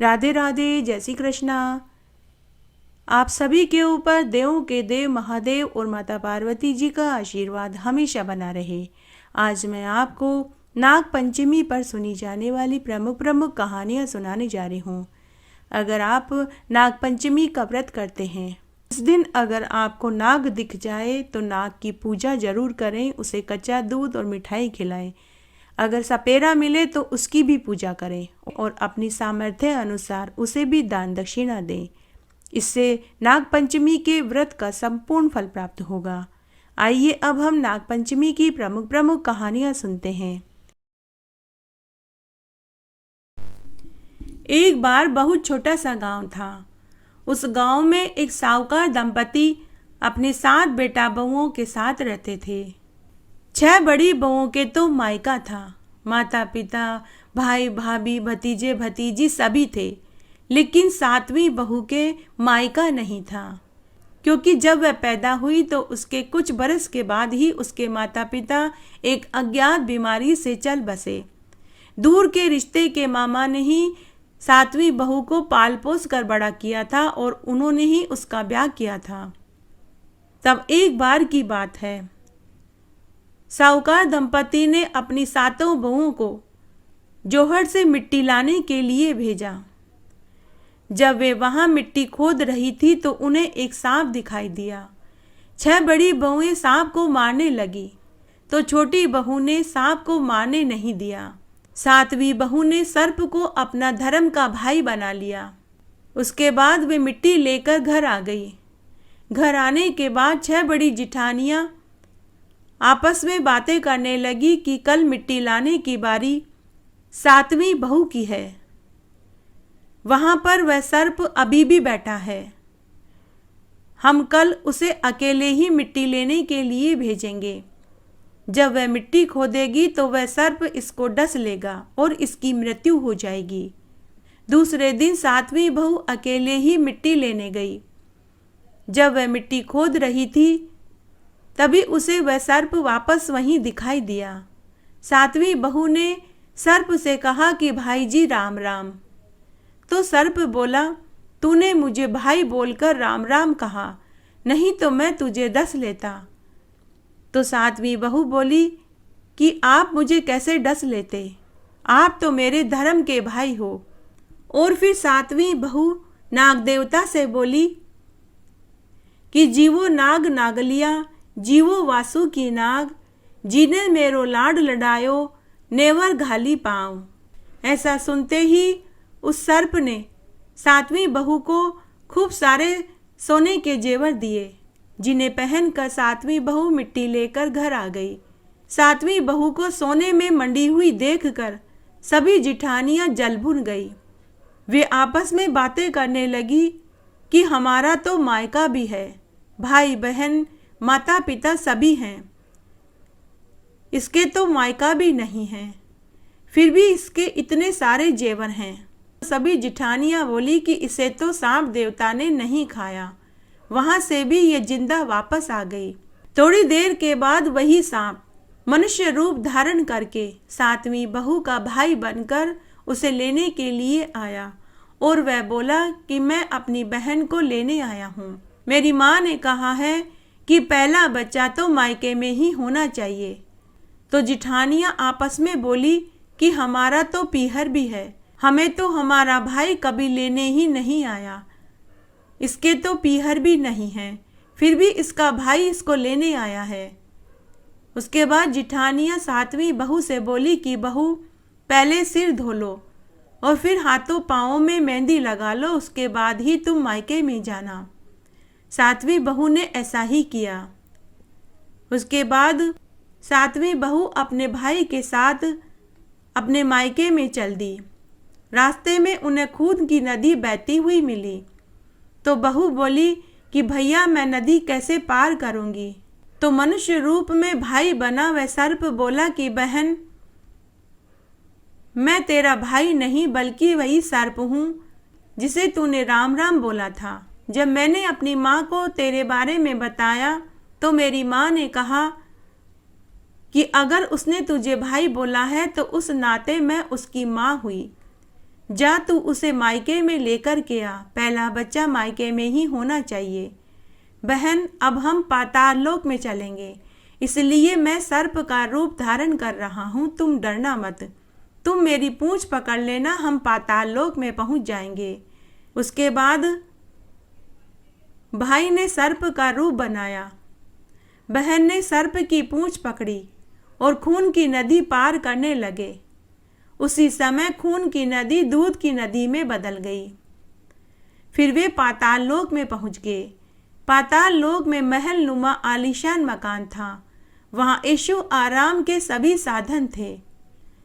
राधे राधे, जय श्री कृष्णा। आप सभी के ऊपर देवों के देव महादेव और माता पार्वती जी का आशीर्वाद हमेशा बना रहे। आज मैं आपको नाग पंचमी पर सुनी जाने वाली प्रमुख प्रमुख कहानियाँ सुनाने जा रही हूँ। अगर आप नाग पंचमी का व्रत करते हैं, इस दिन अगर आपको नाग दिख जाए तो नाग की पूजा जरूर करें, उसे कच्चा दूध और मिठाई खिलाएं। अगर सपेरा मिले तो उसकी भी पूजा करें और अपनी सामर्थ्य अनुसार उसे भी दान दक्षिणा दें। इससे नाग पंचमी के व्रत का संपूर्ण फल प्राप्त होगा। आइए अब हम नाग पंचमी की प्रमुख प्रमुख कहानियां सुनते हैं। एक बार बहुत छोटा सा गांव था। उस गांव में एक साहूकार दंपति अपने 7 बेटा बहुओं के साथ रहते थे। 6 बड़ी बहुओं के तो मायका था। माता पिता, भाई भाभी, भतीजे भतीजी सभी थे, लेकिन 7वीं बहू के मायका नहीं था, क्योंकि जब वह पैदा हुई तो उसके कुछ बरस के बाद ही उसके माता पिता एक अज्ञात बीमारी से चल बसे। दूर के रिश्ते के मामा ने ही 7वीं बहू को पाल पोस कर बड़ा किया था और उन्होंने ही उसका ब्याह किया था। तब एक बार की बात है, साहूकार दंपति ने अपनी 7 बहुओं को जोहड़ से मिट्टी लाने के लिए भेजा। जब वे वहां मिट्टी खोद रही थी तो उन्हें एक सांप दिखाई दिया। 6 बड़ी बहुएं सांप को मारने लगी तो छोटी बहू ने सांप को मारने नहीं दिया। 7वीं बहू ने सर्प को अपना धर्म का भाई बना लिया। उसके बाद वे मिट्टी लेकर घर आ गई। घर आने के बाद 6 बड़ी जिठानियां आपस में बातें करने लगी कि कल मिट्टी लाने की बारी 7वीं बहू की है। वहां पर वह सर्प अभी भी बैठा है। हम कल उसे अकेले ही मिट्टी लेने के लिए भेजेंगे। जब वह मिट्टी खोदेगी तो वह सर्प इसको डस लेगा और इसकी मृत्यु हो जाएगी। दूसरे दिन 7वीं बहू अकेले ही मिट्टी लेने गई। जब वह मिट्टी खोद रही थी तभी उसे वह सर्प वापस वहीं दिखाई दिया। 7वीं बहू ने सर्प से कहा कि भाई जी राम राम। तो सर्प बोला, तूने मुझे भाई बोलकर राम राम कहा, नहीं तो मैं तुझे डस लेता। तो 7वीं बहू बोली कि आप मुझे कैसे डस लेते, आप तो मेरे धर्म के भाई हो। और फिर 7वीं बहू नाग देवता से बोली कि जीवो नाग नागलिया, जीवो वासु की नाग, जीने मेरो लाड लडायो, नेवर घाली पाँव। ऐसा सुनते ही उस सर्प ने 7वीं बहू को खूब सारे सोने के जेवर दिए, जिन्हें पहनकर 7वीं बहू मिट्टी लेकर घर आ गई। 7वीं बहू को सोने में मंडी हुई देखकर सभी जिठानियां जल भुन गई। वे आपस में बातें करने लगी कि हमारा तो मायका भी है, भाई बहन, माता पिता सभी हैं, इसके तो मायका भी नहीं है, फिर भी इसके इतने सारे जेवर हैं। सभी जिठानियां बोली कि इसे तो सांप देवता ने नहीं खाया, वहां से भी ये जिंदा वापस आ गई। थोड़ी देर के बाद वही सांप मनुष्य रूप धारण करके 7वीं बहू का भाई बनकर उसे लेने के लिए आया और वह बोला कि मैं अपनी बहन को लेने आया हूँ। मेरी माँ ने कहा है कि पहला बच्चा तो मायके में ही होना चाहिए। तो जिठानियां आपस में बोली कि हमारा तो पीहर भी है, हमें तो हमारा भाई कभी लेने ही नहीं आया, इसके तो पीहर भी नहीं है, फिर भी इसका भाई इसको लेने आया है। उसके बाद जिठानियां 7वीं बहू से बोली कि बहू पहले सिर धो लो और फिर हाथों पाँवों में मेहंदी लगा लो, उसके बाद ही तुम मायके में जाना। 7वीं बहू ने ऐसा ही किया। उसके बाद 7वीं बहू अपने भाई के साथ अपने मायके में चल दी। रास्ते में उन्हें खून की नदी बहती हुई मिली। तो बहू बोली कि भैया मैं नदी कैसे पार करूंगी। तो मनुष्य रूप में भाई बना वह सर्प बोला कि बहन, मैं तेरा भाई नहीं बल्कि वही सर्प हूँ जिसे तूने राम राम बोला था। जब मैंने अपनी माँ को तेरे बारे में बताया तो मेरी माँ ने कहा कि अगर उसने तुझे भाई बोला है तो उस नाते मैं उसकी माँ हुई। जा तू उसे मायके में लेकर के आ, पहला बच्चा मायके में ही होना चाहिए। बहन, अब हम पाताल लोक में चलेंगे, इसलिए मैं सर्प का रूप धारण कर रहा हूँ, तुम डरना मत। तुम मेरी पूंछ पकड़ लेना, हम पाताल लोक में पहुँच जाएंगे। उसके बाद भाई ने सर्प का रूप बनाया। बहन ने सर्प की पूंछ पकड़ी और खून की नदी पार करने लगे। उसी समय खून की नदी दूध की नदी में बदल गई। फिर वे पाताल लोक में पहुंच गए। पाताल लोक में महल नुमा आलीशान मकान था। वहां यीशु आराम के सभी साधन थे।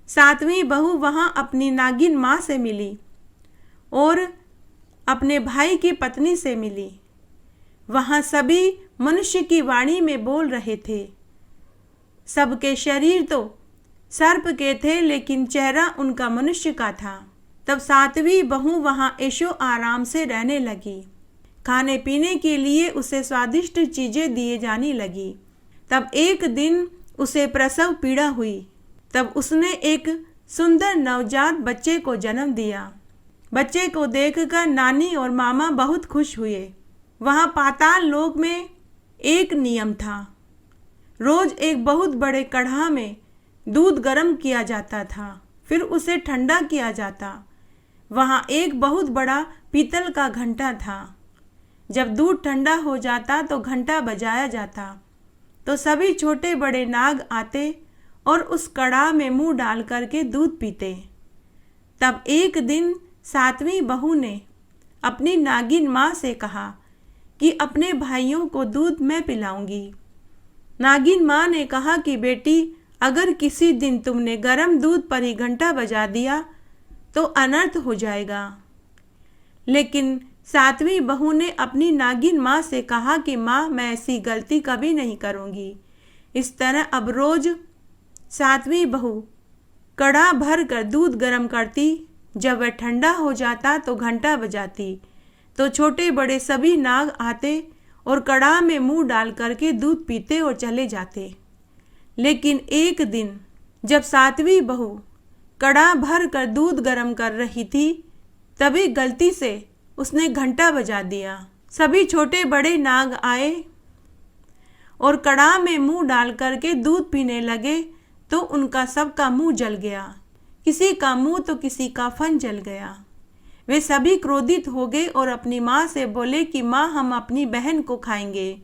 सातवीं बहू वहां अपनी नागिन माँ से मिली और अपने भाई की पत्नी से मिली। वहां सभी मनुष्य की वाणी में बोल रहे थे। सबके शरीर तो सर्प के थे, लेकिन चेहरा उनका मनुष्य का था। तब सातवीं बहू वहां यीशु आराम से रहने लगी। खाने पीने के लिए उसे स्वादिष्ट चीजें दिए जाने लगी। तब एक दिन उसे प्रसव पीड़ा हुई। तब उसने एक सुंदर नवजात बच्चे को जन्म दिया। बच्चे को देखकर नानी और मामा बहुत खुश हुए। वहां पाताल लोक में एक नियम था। रोज एक बहुत बड़े कढ़ा में दूध गर्म किया जाता था, फिर उसे ठंडा किया जाता। वहां एक बहुत बड़ा पीतल का घंटा था। जब दूध ठंडा हो जाता तो घंटा बजाया जाता, तो सभी छोटे बड़े नाग आते और उस कड़ा में मुंह डाल करके दूध पीते। तब एक दिन सातवीं बहू ने अपनी नागिन माँ से कहा कि अपने भाइयों को दूध मैं पिलाऊंगी। नागिन माँ ने कहा कि बेटी, अगर किसी दिन तुमने गर्म दूध पर ही घंटा बजा दिया तो अनर्थ हो जाएगा। लेकिन सातवीं बहू ने अपनी नागिन माँ से कहा कि माँ, मैं ऐसी गलती कभी नहीं करूँगी। इस तरह अब रोज सातवीं बहू कड़ा भर कर दूध गर्म करती। जब वह ठंडा हो जाता तो घंटा बजाती, तो छोटे बड़े सभी नाग आते और कड़ा में मुंह डाल करके दूध पीते और चले जाते। लेकिन एक दिन जब सातवीं बहू कड़ा भर कर दूध गर्म कर रही थी, तभी गलती से उसने घंटा बजा दिया। सभी छोटे बड़े नाग आए और कड़ा में मुंह डाल करके दूध पीने लगे, तो उनका सबका मुंह जल गया। किसी का मुंह तो किसी का फन जल गया। वे सभी क्रोधित हो गए और अपनी माँ से बोले कि माँ, हम अपनी बहन को खाएंगे।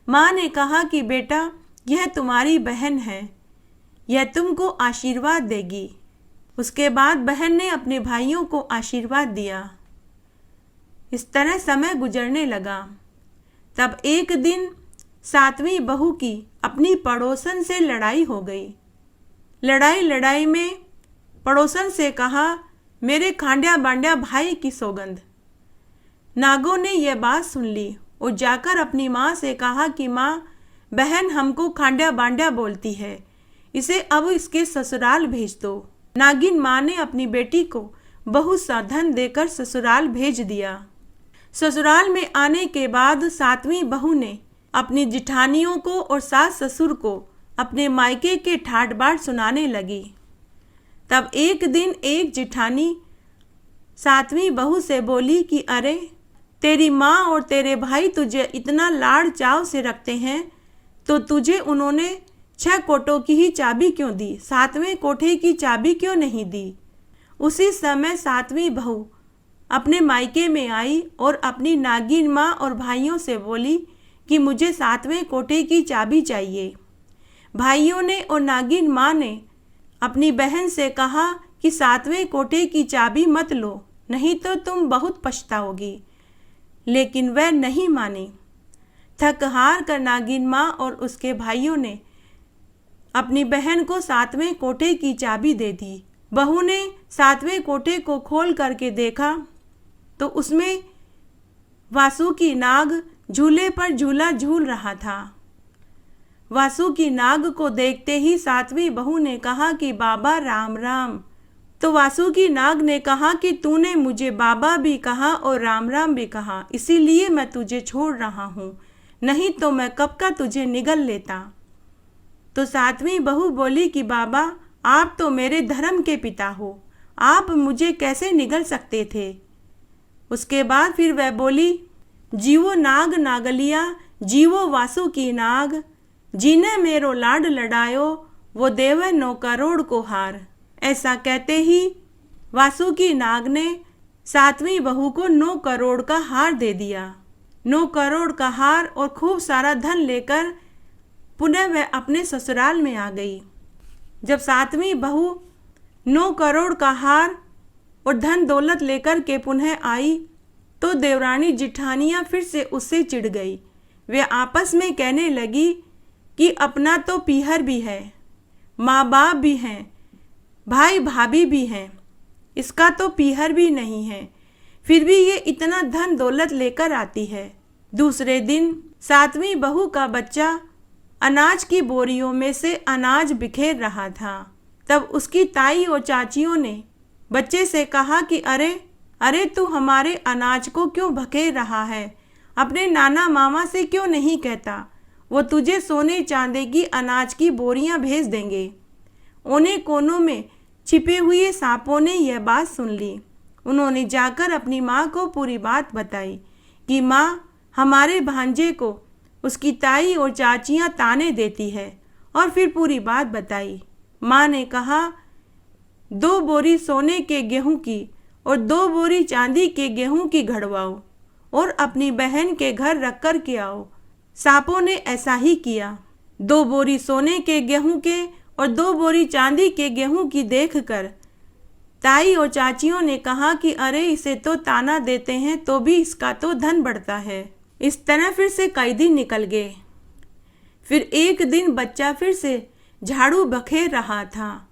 माँ ने कहा कि बेटा, यह तुम्हारी बहन है, यह तुमको आशीर्वाद देगी। उसके बाद बहन ने अपने भाइयों को आशीर्वाद दिया। इस तरह समय गुजरने लगा। तब एक दिन सातवीं बहू की अपनी पड़ोसन से लड़ाई हो गई। लड़ाई में पड़ोसन से कहा, मेरे खांड्या बांड्या भाई की सौगंध। नागों ने यह बात सुन ली और जाकर अपनी माँ से कहा कि माँ, बहन हमको खांड्या बांड्या बोलती है, इसे अब इसके ससुराल भेज दो। नागिन माँ ने अपनी बेटी को बहुत सा धन देकर ससुराल भेज दिया। ससुराल में आने के बाद सातवीं बहू ने अपनी जिठानियों को और सास ससुर को अपने मायके के ठाट बाट सुनाने लगी। तब एक दिन एक जिठानी सातवीं बहू से बोली कि अरे, तेरी माँ और तेरे भाई तुझे इतना लाड़ चाव से रखते हैं, तो तुझे उन्होंने 6 कोठों की ही चाबी क्यों दी, 7वें कोठे की चाबी क्यों नहीं दी। उसी समय सातवीं बहू अपने मायके में आई और अपनी नागिन माँ और भाइयों से बोली कि मुझे 7वें कोठे की चाबी चाहिए। भाइयों ने और नागिन माँ ने अपनी बहन से कहा कि 7वें कोठे की चाबी मत लो, नहीं तो तुम बहुत पछताओगी। लेकिन वह नहीं मानी। थक हार कर नागिन माँ और उसके भाइयों ने अपनी बहन को 7वें कोठे की चाबी दे दी। बहू ने 7वें कोठे को खोल करके देखा तो उसमें वासुकी नाग झूले पर झूला झूल रहा था। वासुकी नाग को देखते ही सातवीं बहू ने कहा कि बाबा राम राम। तो वासुकी नाग ने कहा कि तूने मुझे बाबा भी कहा और राम राम भी कहा, इसीलिए मैं तुझे छोड़ रहा हूँ, नहीं तो मैं कब का तुझे निगल लेता। तो सातवीं बहू बोली कि बाबा, आप तो मेरे धर्म के पिता हो आप मुझे कैसे निगल सकते थे। उसके बाद फिर वह बोली, जीवो नाग नागलिया, जीवो वासु की नाग, जीने मेरो लाड लड़ायो, वो देवे 9 करोड़ को हार। ऐसा कहते ही वासु की नाग ने 7वीं बहू को 9 करोड़ का हार दे दिया। 9 करोड़ का हार और खूब सारा धन लेकर पुनः वह अपने ससुराल में आ गई। जब 7वीं बहू 9 करोड़ का हार और धन दौलत लेकर के पुनः आई तो देवरानी जिठानियाँ फिर से उससे चिढ़ गई। वे आपस में कहने लगी कि अपना तो पीहर भी है, माँ बाप भी हैं, भाई भाभी भी हैं, इसका तो पीहर भी नहीं है, फिर भी ये इतना धन दौलत लेकर आती है। दूसरे दिन 7वीं बहू का बच्चा अनाज की बोरियों में से अनाज बिखेर रहा था। तब उसकी ताई और चाचियों ने बच्चे से कहा कि अरे तू हमारे अनाज को क्यों बखेर रहा है, अपने नाना मामा से क्यों नहीं कहता, वो तुझे सोने चांदी की अनाज की बोरियां भेज देंगे। ओने कोनों में छिपे हुए सांपों ने यह बात सुन ली। उन्होंने जाकर अपनी माँ को पूरी बात बताई कि माँ, हमारे भांजे को उसकी ताई और चाचियाँ ताने देती है, और फिर पूरी बात बताई। माँ ने कहा, 2 बोरी सोने के गेहूं की और 2 बोरी चांदी के गेहूं की घड़वाओ और अपनी बहन के घर रख कर के आओ। सांपों ने ऐसा ही किया। 2 बोरी सोने के गेहूं के और 2 बोरी चांदी के गेहूं की देखकर ताई और चाचियों ने कहा कि अरे इसे तो ताना देते हैं तो भी इसका तो धन बढ़ता है। इस तरह फिर से कई दिन निकल गए। फिर एक दिन बच्चा फिर से झाड़ू बखेर रहा था।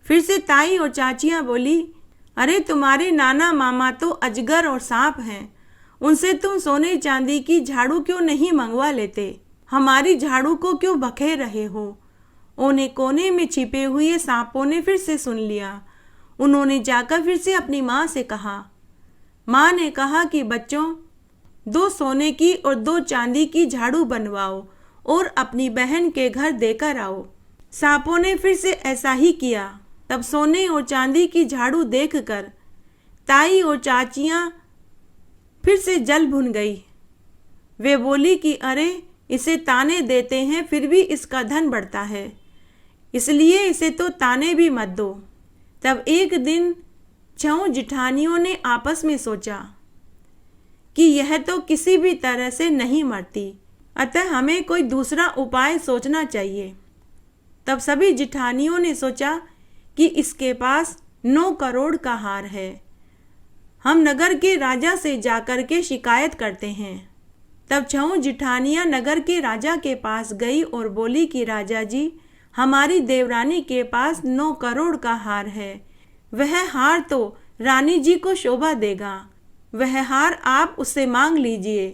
फिर से ताई और चाचियाँ बोली, अरे तुम्हारे नाना मामा तो अजगर और सांप हैं, उनसे तुम सोने चांदी की झाड़ू क्यों नहीं मंगवा लेते, हमारी झाड़ू को क्यों बखेर रहे हो। ओने कोने में छिपे हुए सांपों ने फिर से सुन लिया। उन्होंने जाकर फिर से अपनी माँ से कहा। माँ ने कहा कि बच्चों, 2 सोने की और 2 चांदी की झाड़ू बनवाओ और अपनी बहन के घर देकर आओ। सांपों ने फिर से ऐसा ही किया। तब सोने और चांदी की झाड़ू देखकर ताई और चाचियाँ फिर से जल भुन गई। वे बोली कि अरे इसे ताने देते हैं फिर भी इसका धन बढ़ता है, इसलिए इसे तो ताने भी मत दो। तब एक दिन 6 जिठानियों ने आपस में सोचा कि यह तो किसी भी तरह से नहीं मरती, अतः हमें कोई दूसरा उपाय सोचना चाहिए। तब सभी जिठानियों ने सोचा कि इसके पास 9 करोड़ का हार है, हम नगर के राजा से जाकर के शिकायत करते हैं। तब 6 जिठानियाँ नगर के राजा के पास गई और बोली कि राजा जी, हमारी देवरानी के पास 9 करोड़ का हार है, वह हार तो रानी जी को शोभा देगा, वह हार आप उससे मांग लीजिए।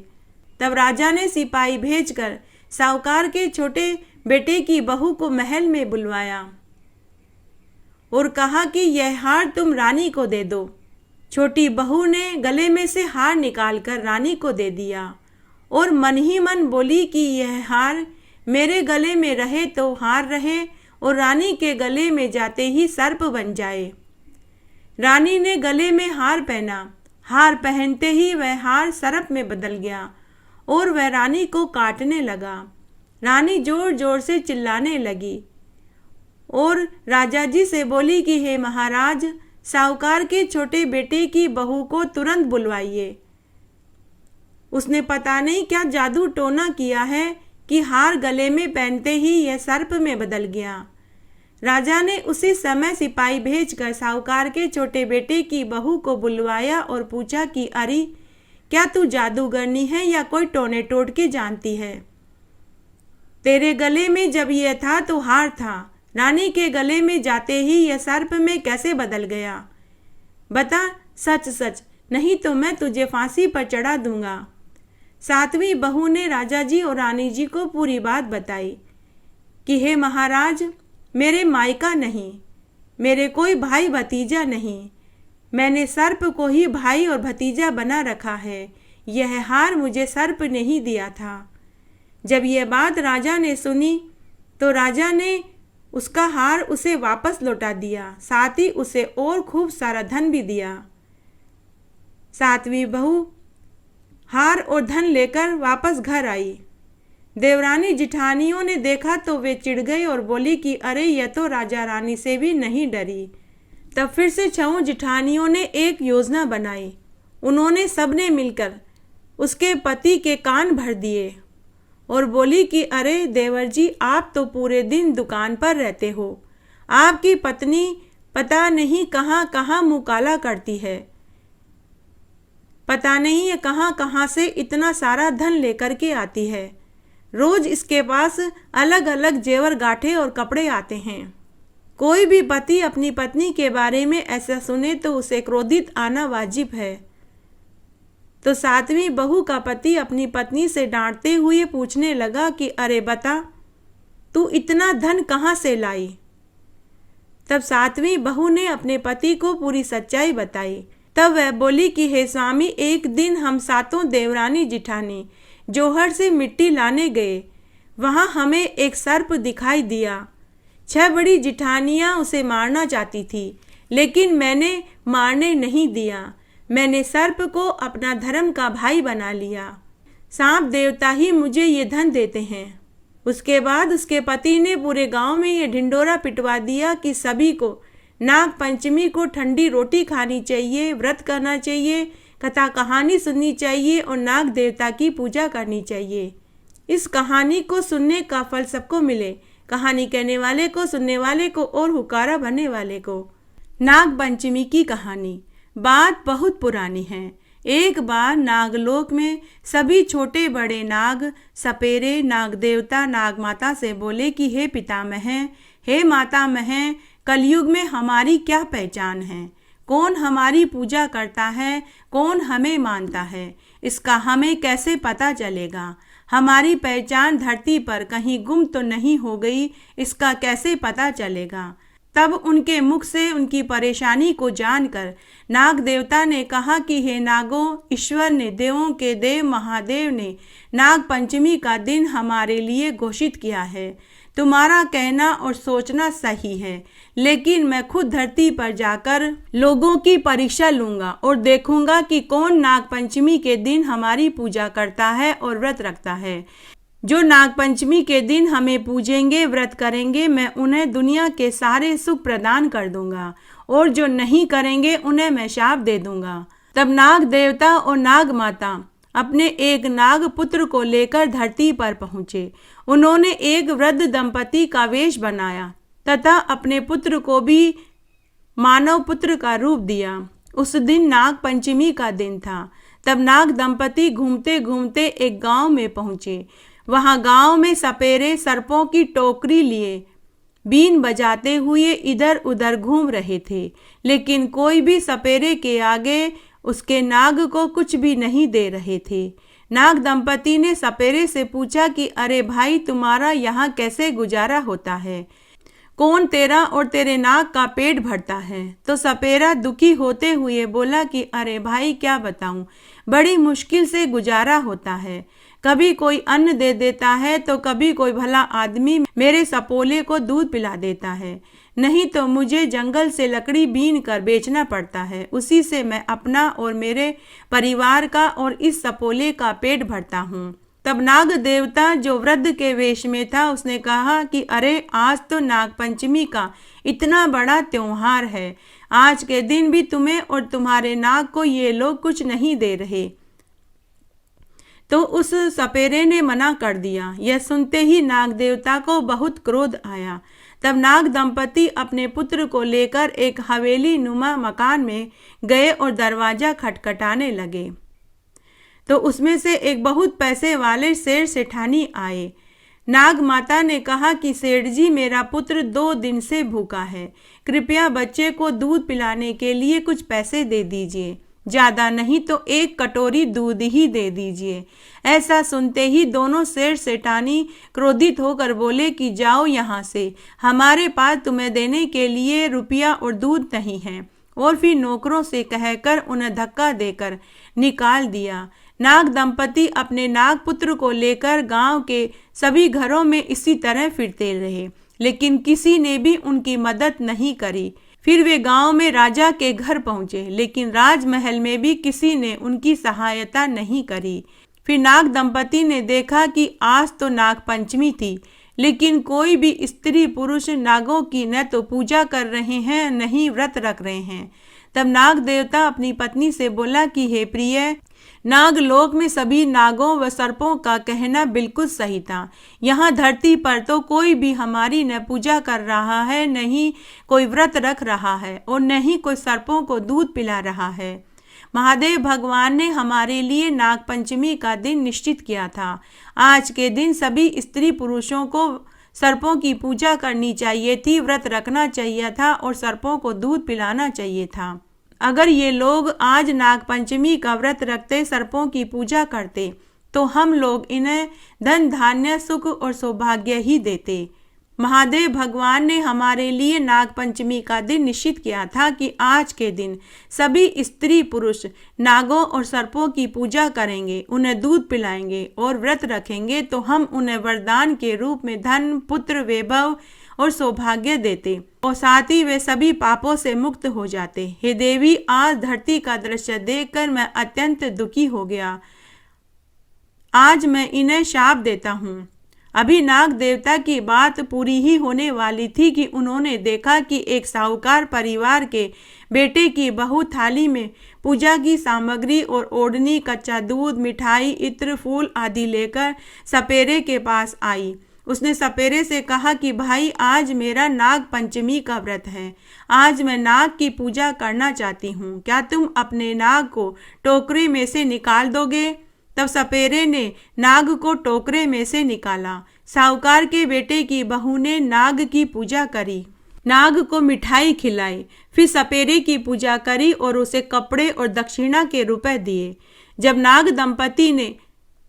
तब राजा ने सिपाही भेजकर साहूकार के छोटे बेटे की बहू को महल में बुलवाया और कहा कि यह हार तुम रानी को दे दो। छोटी बहू ने गले में से हार निकालकर रानी को दे दिया और मन ही मन बोली कि यह हार मेरे गले में रहे तो हार रहे और रानी के गले में जाते ही सर्प बन जाए। रानी ने गले में हार पहना। हार पहनते ही वह हार सर्प में बदल गया और वह रानी को काटने लगा। रानी जोर जोर से चिल्लाने लगी और राजा जी से बोली कि हे महाराज, साहूकार के छोटे बेटे की बहू को तुरंत बुलवाइए, उसने पता नहीं क्या जादू टोना किया है कि हार गले में पहनते ही यह सर्प में बदल गया। राजा ने उसी समय सिपाही भेजकर साहूकार के छोटे बेटे की बहू को बुलवाया और पूछा कि अरे क्या तू जादूगरनी है या कोई टोने टोटके जानती है? तेरे गले में जब यह था तो हार था, रानी के गले में जाते ही यह सर्प में कैसे बदल गया? बता सच सच, नहीं तो मैं तुझे फांसी पर चढ़ा दूंगा। 7वीं बहू ने राजा जी और रानी जी को पूरी बात बताई कि हे महाराज, मेरे मायका नहीं, मेरे कोई भाई भतीजा नहीं, मैंने सर्प को ही भाई और भतीजा बना रखा है, यह हार मुझे सर्प ने ही दिया था। जब यह बात राजा ने सुनी तो राजा ने उसका हार उसे वापस लौटा दिया, साथ ही उसे और खूब सारा धन भी दिया। सातवीं बहू हार और धन लेकर वापस घर आई। देवरानी जिठानियों ने देखा तो वे चिढ़ गई और बोली कि अरे यह तो राजा रानी से भी नहीं डरी। तब फिर से 6 जिठानियों ने एक योजना बनाई। उन्होंने सबने मिलकर उसके पति के कान भर दिए और बोली कि अरे देवर जी, आप तो पूरे दिन दुकान पर रहते हो, आपकी पत्नी पता नहीं कहाँ कहाँ मुँह काला करती है, पता नहीं ये कहाँ कहाँ से इतना सारा धन लेकर के आती है, रोज इसके पास अलग अलग जेवर गांठे और कपड़े आते हैं। कोई भी पति अपनी पत्नी के बारे में ऐसा सुने तो उसे क्रोधित आना वाजिब है। तो 7वीं बहू का पति अपनी पत्नी से डांटते हुए पूछने लगा कि अरे बता, तू इतना धन कहाँ से लाई? तब 7वीं बहू ने अपने पति को पूरी सच्चाई बताई। तब वह बोली कि हे स्वामी, एक दिन हम 7 देवरानी जिठानी जोहर से मिट्टी लाने गए। वहाँ हमें एक सर्प दिखाई दिया। 6 बड़ी जिठानियाँ उसे मारना चाहती थी, लेकिन मैंने मारने नहीं दिया। मैंने सर्प को अपना धर्म का भाई बना लिया। सांप देवता ही मुझे ये धन देते हैं। उसके बाद उसके पति ने पूरे गांव में ये ढिंडोरा पिटवा दिया कि सभी को नाग पंचमी को ठंडी रोटी खानी चाहिए, व्रत करना चाहिए, कथा कहानी सुननी चाहिए और नाग देवता की पूजा करनी चाहिए। इस कहानी को सुनने का फल सबको मिले, कहानी कहने वाले को, सुनने वाले को और हुकारा भरने वाले को। नाग पंचमी की कहानी। बात बहुत पुरानी है। एक बार नागलोक में सभी छोटे बड़े नाग सपेरे नाग देवता नाग माता से बोले कि हे पितामह, हे मातामह, कलयुग में हमारी क्या पहचान है? कौन हमारी पूजा करता है, कौन हमें मानता है, इसका हमें कैसे पता चलेगा? हमारी पहचान धरती पर कहीं गुम तो नहीं हो गई, इसका कैसे पता चलेगा? तब उनके मुख से उनकी परेशानी को जानकर नाग देवता ने कहा कि हे नागों, ईश्वर ने, देवों के देव महादेव ने नाग पंचमी का दिन हमारे लिए घोषित किया है। तुम्हारा कहना और सोचना सही है, लेकिन मैं खुद धरती पर जाकर लोगों की परीक्षा लूंगा और देखूंगा कि कौन नाग पंचमी के दिन हमारी पूजा करता है और व्रत रखता है। जो नाग पंचमी के दिन हमें पूजेंगे, व्रत करेंगे, मैं उन्हें दुनिया के सारे सुख प्रदान कर दूंगा और जो नहीं करेंगे उन्हें मैं शाप दे दूंगा। तब नाग देवता और नाग माता अपने एक नाग पुत्र को लेकर धरती पर पहुंचे। उन्होंने एक वृद्ध दंपति का वेश बनाया तथा अपने पुत्र को भी मानव पुत्र का रूप दिया। उस दिन नाग पंचमी का दिन था। तब नाग दंपति घूमते घूमते एक गांव में पहुंचे। वहां गांव में सपेरे सर्पों की टोकरी लिए बीन बजाते हुए इधर उधर घूम रहे थे, लेकिन कोई भी सपेरे के आगे उसके नाग को कुछ भी नहीं दे रहे थे। नाग दंपति ने सपेरे से पूछा कि अरे भाई, तुम्हारा यहाँ कैसे गुजारा होता है? कौन तेरा और तेरे नाग का पेट भरता है? तो सपेरा दुखी होते हुए बोला कि अरे भाई, क्या बताऊं, बड़ी मुश्किल से गुजारा होता है। कभी कोई अन्न दे देता है तो कभी कोई भला आदमी मेरे सपोले को दूध पिला देता है, नहीं तो मुझे जंगल से लकड़ी बीन कर बेचना पड़ता है। उसी से मैं अपना और मेरे परिवार का और इस सपोले का पेट भरता हूँ। तब नाग देवता जो वृद्ध के वेश में था, उसने कहा कि अरे, आज तो नाग पंचमी का इतना बड़ा त्योहार है, आज के दिन भी तुम्हें और तुम्हारे नाग को ये लोग कुछ नहीं दे रहे। तो उस सपेरे ने मना कर दिया। यह सुनते ही नाग देवता को बहुत क्रोध आया। तब नाग दंपति अपने पुत्र को लेकर एक हवेली नुमा मकान में गए और दरवाजा खटखटाने लगे। तो उसमें से एक बहुत पैसे वाले सेठ सेठानी आए। नाग माता ने कहा कि सेठ जी, मेरा पुत्र 2 दिन से भूखा है, कृपया बच्चे को दूध पिलाने के लिए कुछ पैसे दे दीजिए, ज्यादा नहीं तो 1 कटोरी दूध ही दे दीजिए। ऐसा सुनते ही दोनों सेठ सेठानी क्रोधित होकर बोले कि जाओ यहाँ से, हमारे पास तुम्हें देने के लिए रुपया और दूध नहीं है। और फिर नौकरों से कहकर उन्हें धक्का देकर निकाल दिया। नाग दंपति अपने नाग पुत्र को लेकर गांव के सभी घरों में इसी तरह फिरते रहे, लेकिन किसी ने भी उनकी मदद नहीं करी। फिर वे गांव में राजा के घर पहुंचे, लेकिन राजमहल में भी किसी ने उनकी सहायता नहीं करी। फिर नाग दंपति ने देखा कि आज तो नाग पंचमी थी, लेकिन कोई भी स्त्री पुरुष नागों की न तो पूजा कर रहे हैं न ही व्रत रख रहे हैं। तब नाग देवता अपनी पत्नी से बोला कि हे प्रिय, नागलोक में सभी नागों व सर्पों का कहना बिल्कुल सही था। यहाँ धरती पर तो कोई भी हमारी न पूजा कर रहा है, न ही कोई व्रत रख रहा है और न ही कोई सर्पों को दूध पिला रहा है। महादेव भगवान ने हमारे लिए नाग पंचमी का दिन निश्चित किया था। आज के दिन सभी स्त्री पुरुषों को सर्पों की पूजा करनी चाहिए थी, व्रत रखना चाहिए था और सर्पों को दूध पिलाना चाहिए था। अगर ये लोग आज नाग पंचमी का व्रत रखते, सर्पों की पूजा करते, तो हम लोग इन्हें धन धान्य सुख और सौभाग्य ही देते। महादेव भगवान ने हमारे लिए नाग पंचमी का दिन निश्चित किया था कि आज के दिन सभी स्त्री पुरुष नागों और सर्पों की पूजा करेंगे, उन्हें दूध पिलाएंगे और व्रत रखेंगे, तो हम उन्हें वरदान के रूप में धन, पुत्र, वैभव और सौभाग्य देते और साथ ही वे सभी पापों से मुक्त हो जाते। हे देवी, आज धरती का दृश्य देखकर मैं अत्यंत दुखी हो गया। आज मैं इन्हें शाप देता हूँ। अभी नाग देवता की बात पूरी ही होने वाली थी कि उन्होंने देखा कि एक साहूकार परिवार के बेटे की बहू थाली में पूजा की सामग्री और ओढ़नी, कच्चा दूध, मिठाई, इत्र, फूल आदि लेकर सपेरे के पास आई। उसने सपेरे से कहा कि भाई, आज मेरा नाग पंचमी का व्रत है। आज मैं नाग की पूजा करना चाहती हूँ। क्या तुम अपने नाग को टोकरे में से निकाल दोगे? तब सपेरे ने नाग को टोकरे में से निकाला। साहूकार के बेटे की बहू ने नाग की पूजा करी, नाग को मिठाई खिलाई, फिर सपेरे की पूजा करी और उसे कपड़े और दक्षिणा के रुपए दिए। जब नाग दंपति ने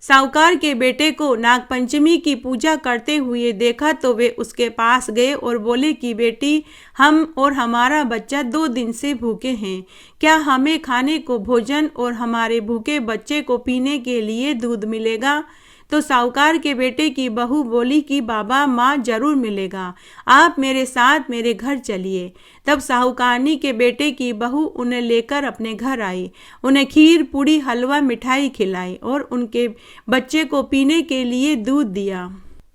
साहूकार के बेटे को नाग पंचमी की पूजा करते हुए देखा तो वे उसके पास गए और बोले कि बेटी, हम और हमारा बच्चा 2 दिन से भूखे हैं। क्या हमें खाने को भोजन और हमारे भूखे बच्चे को पीने के लिए दूध मिलेगा? तो साहूकार के बेटे की बहू बोली कि बाबा, माँ, जरूर मिलेगा। आप मेरे साथ मेरे घर चलिए। तब साहूकारनी के बेटे की बहू उन्हें लेकर अपने घर आई, उन्हें खीर, पूड़ी, हलवा, मिठाई खिलाई और उनके बच्चे को पीने के लिए दूध दिया।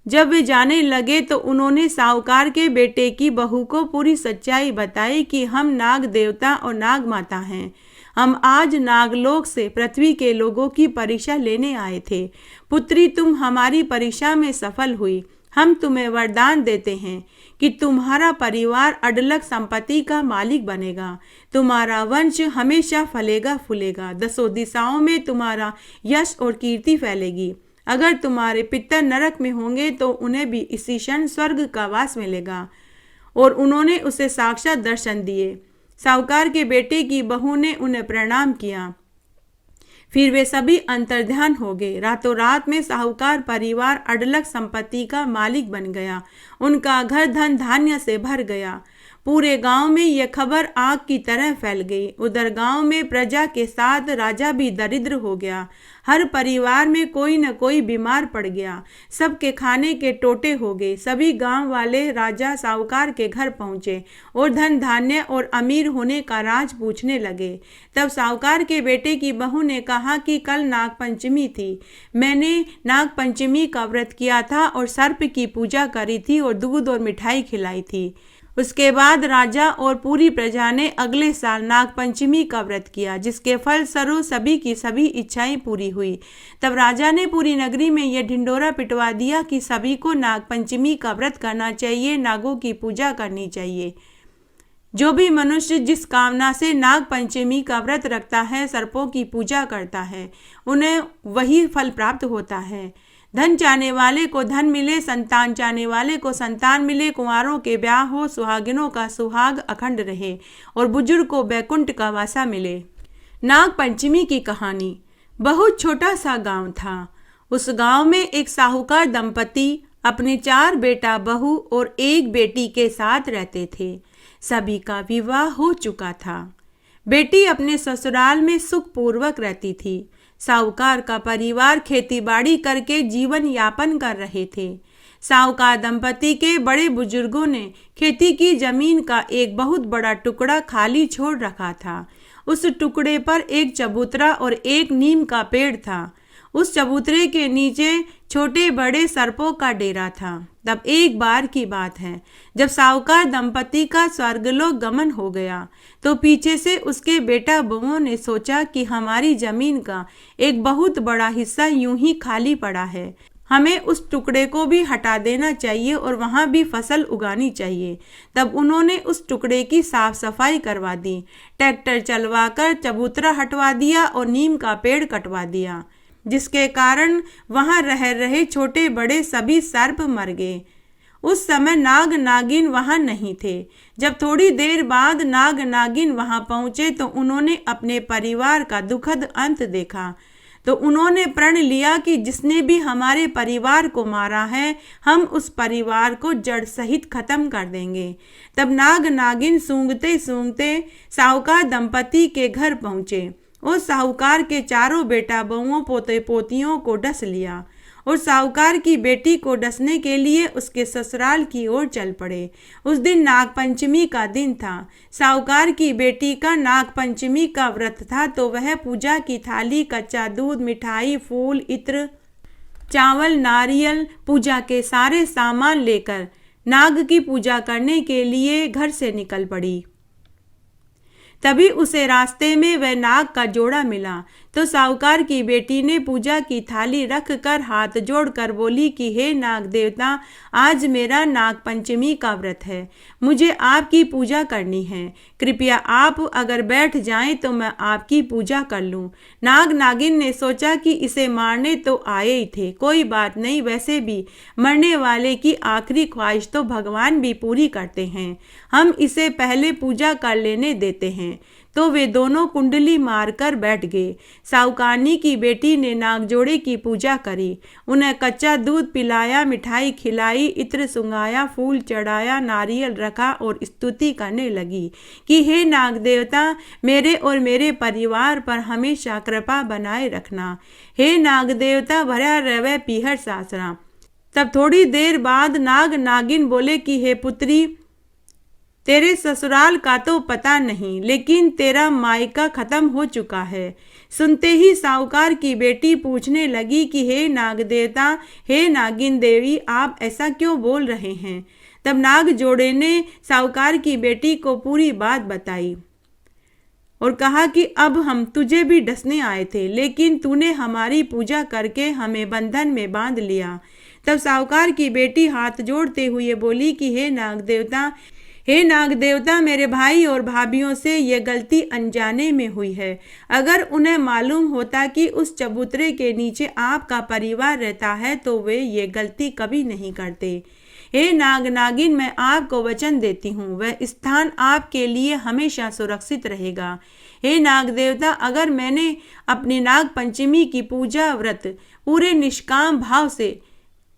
जब वे जाने लगे तो उन्होंने साहूकार के बेटे की बहू को पूरी सच्चाई बताई कि हम नाग देवता और नाग माता हैं। हम आज नागलोक से पृथ्वी के लोगों की परीक्षा लेने आए थे। पुत्री, तुम हमारी परीक्षा में सफल हुई। हम तुम्हें वरदान देते हैं कि तुम्हारा परिवार अढलक संपत्ति का मालिक बनेगा। तुम्हारा वंश हमेशा फलेगा फूलेगा। 10 दिशाओं में तुम्हारा यश और कीर्ति फैलेगी। अगर तुम्हारे पितर नरक में होंगे तो उन्हें भी इसी क्षण स्वर्ग का वास मिलेगा। और उन्होंने उसे साक्षात दर्शन दिए। साहूकार के बेटे की बहू ने उन्हें प्रणाम किया। फिर वे सभी अंतर्ध्यान हो गए। रातों रात में साहूकार परिवार अढलक संपत्ति का मालिक बन गया। उनका घर धन धान्य से भर गया। पूरे गांव में यह खबर आग की तरह फैल गई। उधर गांव में प्रजा के साथ राजा भी दरिद्र हो गया। हर परिवार में कोई न कोई बीमार पड़ गया। सबके खाने के टोटे हो गए। सभी गांव वाले राजा साहूकार के घर पहुंचे और धन धान्य और अमीर होने का राज पूछने लगे। तब साहूकार के बेटे की बहू ने कहा कि कल नाग पंचमी थी। मैंने नाग पंचमी का व्रत किया था और सर्प की पूजा करी थी और दूध और मिठाई खिलाई थी। उसके बाद राजा और पूरी प्रजा ने अगले साल नाग पंचमी का व्रत किया, जिसके फल स्वरूप सभी की सभी इच्छाएं पूरी हुई। तब राजा ने पूरी नगरी में यह ढिंडोरा पिटवा दिया कि सभी को नाग पंचमी का व्रत करना चाहिए, नागों की पूजा करनी चाहिए। जो भी मनुष्य जिस कामना से नाग पंचमी का व्रत रखता है, सर्पों की पूजा करता है, उन्हें वही फल प्राप्त होता है। धन चाहने वाले को धन मिले, संतान चाहने वाले को संतान मिले, कुंवारों के ब्याह हो, सुहागिनों का सुहाग अखंड रहे और बुजुर्ग को बैकुंठ का वासा मिले। नाग पंचमी की कहानी। बहुत छोटा सा गांव था। उस गांव में एक साहूकार दंपति अपने 4 बेटा बहू और 1 बेटी के साथ रहते थे। सभी का विवाह हो चुका था। बेटी अपने ससुराल में सुखपूर्वक रहती थी। साहूकार का परिवार खेती बाड़ी करके जीवन यापन कर रहे थे। साहूकार दंपति के बड़े बुजुर्गों ने खेती की जमीन का एक बहुत बड़ा टुकड़ा खाली छोड़ रखा था। उस टुकड़े पर एक चबूतरा और एक नीम का पेड़ था। उस चबूतरे के नीचे छोटे बड़े सर्पों का डेरा था। तब एक बार की बात है, जब साहूकार दंपति का स्वर्गलोक गमन हो गया तो पीछे से उसके बेटा बहुओं ने सोचा कि हमारी जमीन का एक बहुत बड़ा हिस्सा यूं ही खाली पड़ा है, हमें उस टुकड़े को भी हटा देना चाहिए और वहां भी फसल उगानी चाहिए। तब उन्होंने उस टुकड़े की साफ सफाई करवा दी, ट्रैक्टर चलवाकर चबूतरा हटवा दिया और नीम का पेड़ कटवा दिया, जिसके कारण वहां रह रहे छोटे बड़े सभी सर्प मर गए। उस समय नाग नागिन वहां नहीं थे। जब थोड़ी देर बाद नाग नागिन वहां पहुंचे तो उन्होंने अपने परिवार का दुखद अंत देखा। तो उन्होंने प्रण लिया कि जिसने भी हमारे परिवार को मारा है, हम उस परिवार को जड़ सहित खत्म कर देंगे। तब नाग नागिन सूंघते सूंघते साहूकार दंपति के घर पहुंचे और साहूकार के चारों बेटा बहुओं पोते पोतियों को डस लिया और साहूकार की बेटी को डसने के लिए उसके ससुराल की ओर चल पड़े। उस दिन नागपंचमी का दिन था। साहूकार की बेटी का नागपंचमी का व्रत था, तो वह पूजा की थाली, कच्चा दूध, मिठाई, फूल, इत्र, चावल, नारियल, पूजा के सारे सामान लेकर नाग की पूजा करने के लिए घर से निकल पड़ी। तभी उसे रास्ते में वह नाग का जोड़ा मिला। तो साहूकार की बेटी ने पूजा की थाली रख कर हाथ जोड़कर बोली कि हे नाग देवता, आज मेरा नाग पंचमी का व्रत है, मुझे आपकी पूजा करनी है। कृपया आप अगर बैठ जाएं तो मैं आपकी पूजा कर लूं। नाग नागिन ने सोचा कि इसे मारने तो आए ही थे, कोई बात नहीं, वैसे भी मरने वाले की आखिरी ख्वाहिश तो भगवान भी पूरी करते हैं, हम इसे पहले पूजा कर लेने देते हैं। तो वे दोनों कुंडली मारकर बैठ गए। साहूकारनी की बेटी ने नागजोड़े की पूजा करी, उन्हें कच्चा दूध पिलाया, मिठाई खिलाई, इत्र सुंघाया, फूल चढ़ाया, नारियल रखा और स्तुति करने लगी कि हे नाग देवता, मेरे और मेरे परिवार पर हमेशा कृपा बनाए रखना। हे नाग देवता, भरा रवे पीहर सासरा। तब थोड़ी देर बाद नाग नागिन बोले कि हे पुत्री, तेरे ससुराल का तो पता नहीं, लेकिन तेरा मायका खत्म हो चुका है। सुनते ही साहूकार की बेटी पूछने लगी कि हे नाग देवता, हे नागिन देवी, आप ऐसा क्यों बोल रहे हैं? तब नाग जोड़े ने साहूकार की बेटी को पूरी बात बताई और कहा कि अब हम तुझे भी डसने आए थे, लेकिन तूने हमारी पूजा करके हमें बंधन में बांध लिया। तब साहूकार की बेटी हाथ जोड़ते हुए बोली कि हे नाग देवता, हे नाग देवता, मेरे भाई और भाभीियों से ये गलती अनजाने में हुई है। अगर उन्हें मालूम होता कि उस चबूतरे के नीचे आपका परिवार रहता है तो वे ये गलती कभी नहीं करते। हे नाग नागिन, मैं आपको वचन देती हूँ, वह स्थान आपके लिए हमेशा सुरक्षित रहेगा। हे नाग देवता, अगर मैंने अपनी नाग पंचमी की पूजा व्रत पूरे निष्काम भाव से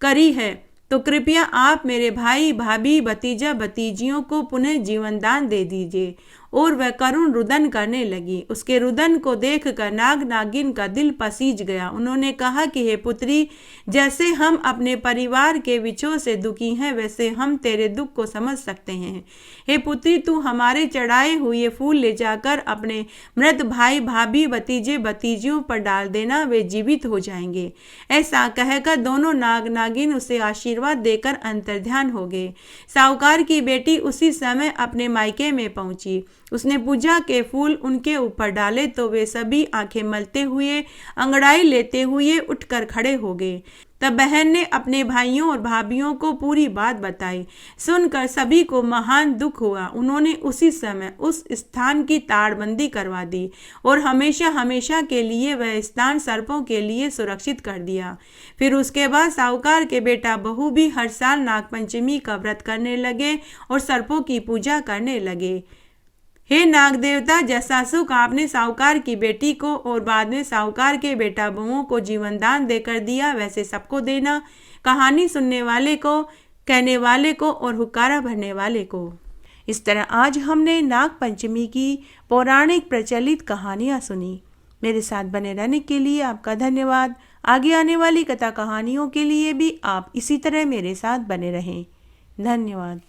करी है तो कृपया आप मेरे भाई भाभी भतीजा भतीजियों को पुनः जीवन दान दे दीजिए। और वह करुण रुदन करने लगी। उसके रुदन को देखकर नाग नागिन का दिल पसीज गया। उन्होंने कहा कि हे पुत्री, जैसे हम अपने परिवार के विछोह से दुखी हैं, वैसे हम तेरे दुख को समझ सकते हैं। हे पुत्री, तू हमारे चढ़ाए हुए फूल ले जाकर अपने मृत भाई भाभी भतीजे भतीजियों पर डाल देना, वे जीवित हो जाएंगे। ऐसा कहकर दोनों नाग नागिन उसे आशीर्वाद देकर अंतर्ध्यान हो गए। साहूकार की बेटी उसी समय अपने मायके में पहुंची। उसने पूजा के फूल उनके ऊपर डाले तो वे सभी आंखें मलते हुए, अंगड़ाई लेते हुए उठकर खड़े हो गए। तब बहन ने अपने भाइयों और भाभीियों को पूरी बात बताई। सुनकर सभी को महान दुख हुआ। उन्होंने उसी समय उस स्थान की ताड़बंदी करवा दी और हमेशा हमेशा के लिए वह स्थान सर्पों के लिए सुरक्षित कर दिया। फिर उसके बाद साहूकार के बेटा बहू भी हर साल नागपंचमी का व्रत करने लगे और सर्पों की पूजा करने लगे। हे नाग देवता, जैसा सुख आपने साहूकार की बेटी को और बाद में साहूकार के बेटा बहुओं को जीवन दान देकर दिया, वैसे सबको देना। कहानी सुनने वाले को, कहने वाले को और हुक्कारा भरने वाले को। इस तरह आज हमने नाग पंचमी की पौराणिक प्रचलित कहानियाँ सुनी। मेरे साथ बने रहने के लिए आपका धन्यवाद। आगे आने वाली कथा कहानियों के लिए भी आप इसी तरह मेरे साथ बने रहें। धन्यवाद।